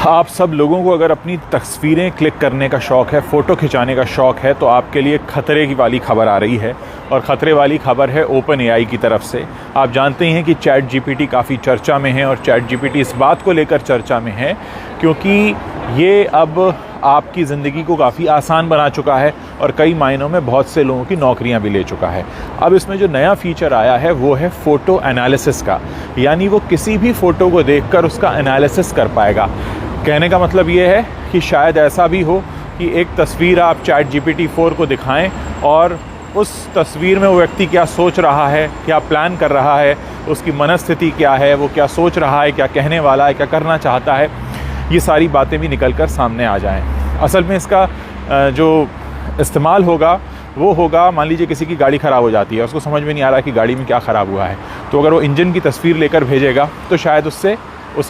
आप सब लोगों को अगर अपनी तस्वीरें क्लिक करने का शौक़ है, फ़ोटो खिंचाने का शौक़ है, तो आपके लिए ख़तरे की वाली ख़बर आ रही है। और ख़तरे वाली ख़बर है ओपन एआई की तरफ से। आप जानते हैं कि चैट जीपीटी काफ़ी चर्चा में है, और चैट जीपीटी इस बात को लेकर चर्चा में है क्योंकि ये अब आपकी ज़िंदगी को काफ़ी आसान बना चुका है और कई मायनों में बहुत से लोगों की नौकरियां भी ले चुका है। अब इसमें जो नया फ़ीचर आया है वो है फ़ोटो एनालिसिस का, यानी वो किसी भी फ़ोटो को देखकर उसका एनालिसिस कर पाएगा। कहने का मतलब ये है कि शायद ऐसा भी हो कि एक तस्वीर आप चैट जीपीटी 4 को दिखाएं और उस तस्वीर में वो व्यक्ति क्या सोच रहा है, क्या प्लान कर रहा है, उसकी मनस्थिति क्या है, वो क्या सोच रहा है, क्या कहने वाला है, क्या करना चाहता है, ये सारी बातें भी निकल कर सामने आ जाएं। असल में इसका जो इस्तेमाल होगा वो होगा, मान लीजिए किसी की गाड़ी ख़राब हो जाती है, उसको समझ में नहीं आ रहा कि गाड़ी में क्या ख़राब हुआ है, तो अगर वो इंजन की तस्वीर लेकर भेजेगा तो शायद उसे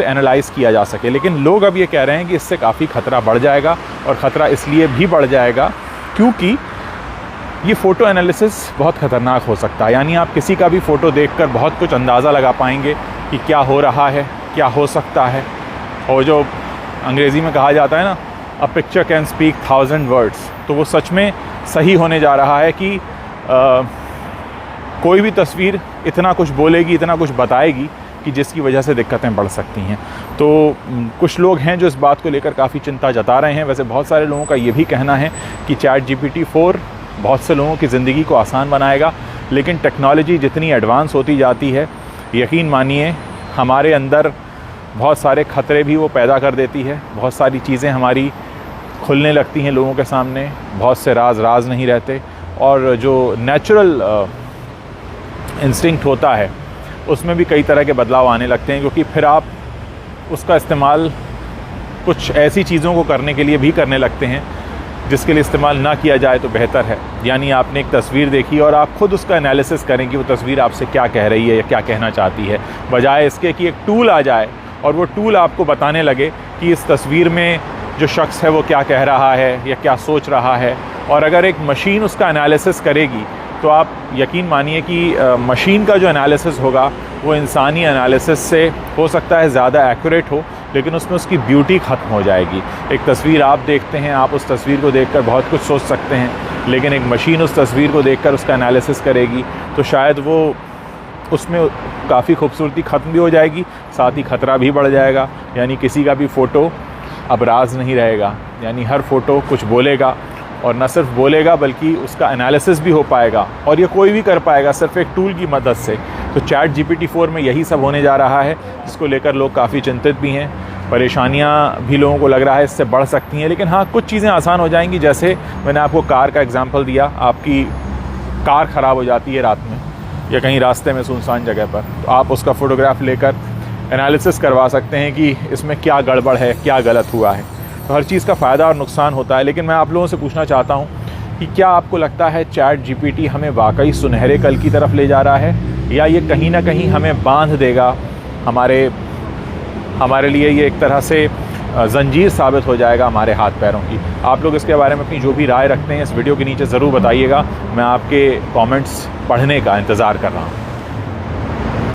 एनालाइज़ किया जा सके। लेकिन लोग अब ये कह रहे हैं कि इससे काफ़ी ख़तरा बढ़ जाएगा, और ख़तरा इसलिए भी बढ़ जाएगा क्योंकि ये फ़ोटो एनालिसिस बहुत ख़तरनाक हो सकता है। यानी आप किसी का भी फ़ोटो देखकर बहुत कुछ अंदाज़ा लगा पाएंगे कि क्या हो रहा है, क्या हो सकता है। और जो अंग्रेज़ी में कहा जाता है ना, a picture can speak 1000 words, तो वो सच में सही होने जा रहा है कि कोई भी तस्वीर इतना कुछ बोलेगी, इतना कुछ बताएगी कि जिसकी वजह से दिक्कतें बढ़ सकती हैं। तो कुछ लोग हैं जो इस बात को लेकर काफ़ी चिंता जता रहे हैं। वैसे बहुत सारे लोगों का ये भी कहना है कि चैट जीपीटी 4 बहुत से लोगों की ज़िंदगी को आसान बनाएगा, लेकिन टेक्नोलॉजी जितनी एडवांस होती जाती है, यकीन मानिए हमारे अंदर बहुत सारे ख़तरे भी वो पैदा कर देती है। बहुत सारी चीज़ें हमारी खुलने लगती हैं लोगों के सामने, बहुत से राज नहीं रहते, और जो नेचुरल इंस्टिंक्ट होता है उसमें भी कई तरह के बदलाव आने लगते हैं, क्योंकि फिर आप उसका इस्तेमाल कुछ ऐसी चीज़ों को करने के लिए भी करने लगते हैं जिसके लिए इस्तेमाल ना किया जाए तो बेहतर है। यानी आपने एक तस्वीर देखी और आप खुद उसका एनालिसिस करें कि वो तस्वीर आपसे क्या कह रही है या क्या कहना चाहती है, बजाय इसके कि एक टूल आ जाए और वो टूल आपको बताने लगे कि इस तस्वीर में जो शख्स है वो क्या कह रहा है या क्या सोच रहा है। और अगर एक मशीन उसका एनालिसिस करेगी तो आप यकीन मानिए कि मशीन का जो एनालिसिस होगा वो इंसानी एनालिसिस से हो सकता है ज़्यादा एक्यूरेट हो, लेकिन उसमें उसकी ब्यूटी ख़त्म हो जाएगी। एक तस्वीर आप देखते हैं, आप उस तस्वीर को देखकर बहुत कुछ सोच सकते हैं, लेकिन एक मशीन उस तस्वीर को देखकर उसका एनालिसिस करेगी तो शायद वो उसमें काफ़ी खूबसूरती ख़त्म भी हो जाएगी, साथ ही ख़तरा भी बढ़ जाएगा। यानी किसी का भी फ़ोटो अब राज नहीं रहेगा, यानी हर फ़ोटो कुछ बोलेगा, और न सिर्फ बोलेगा बल्कि उसका एनालिसिस भी हो पाएगा, और ये कोई भी कर पाएगा सिर्फ एक टूल की मदद से। तो चैट जीपीटी 4 में यही सब होने जा रहा है, जिसको लेकर लोग काफ़ी चिंतित भी हैं। परेशानियां भी लोगों को लग रहा है इससे बढ़ सकती हैं, लेकिन हाँ, कुछ चीज़ें आसान हो जाएंगी। जैसे मैंने आपको कार का एग्जांपल दिया, आपकी कार ख़राब हो जाती है रात में या कहीं रास्ते में सुनसान जगह पर, तो आप उसका फ़ोटोग्राफ लेकर एनालिसिस करवा सकते हैं कि इसमें क्या गड़बड़ है, क्या गलत हुआ है। तो हर चीज़ का फ़ायदा और नुकसान होता है। लेकिन मैं आप लोगों से पूछना चाहता हूँ कि क्या आपको लगता है चैट जीपीटी हमें वाकई सुनहरे कल की तरफ ले जा रहा है, या ये कहीं ना कहीं हमें बांध देगा, हमारे लिए ये एक तरह से ज़ंजीर साबित हो जाएगा हमारे हाथ पैरों की? आप लोग इसके बारे में अपनी जो भी राय रखते हैं इस वीडियो के नीचे ज़रूर बताइएगा। मैं आपके कमेंट्स पढ़ने का इंतज़ार कर रहा हूँ।